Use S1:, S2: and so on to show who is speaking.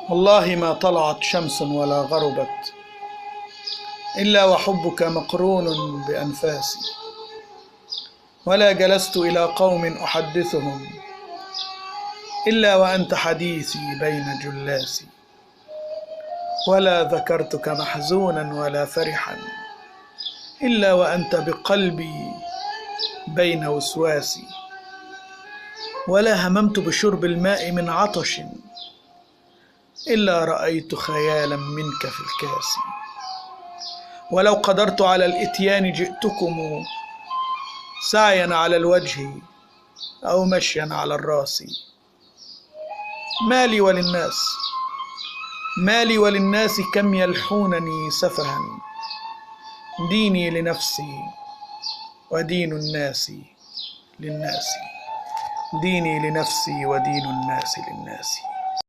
S1: والله ما طلعت شمس ولا غربت إلا وحبك مقرون بأنفاسي، ولا جلست إلى قوم أحدثهم إلا وأنت حديثي بين جلاسي، ولا ذكرتك محزونا ولا فرحا إلا وأنت بقلبي بين وسواسي، ولا هممت بشرب الماء من عطش إلا رأيت خيالا منك في الكاس، ولو قدرت على الإتيان جئتكم سعيا على الوجه أو مشيا على الراس. مالي وللناس كم يلحونني سفها، ديني لنفسي ودين الناس للناس، ديني لنفسي ودين الناس للناس.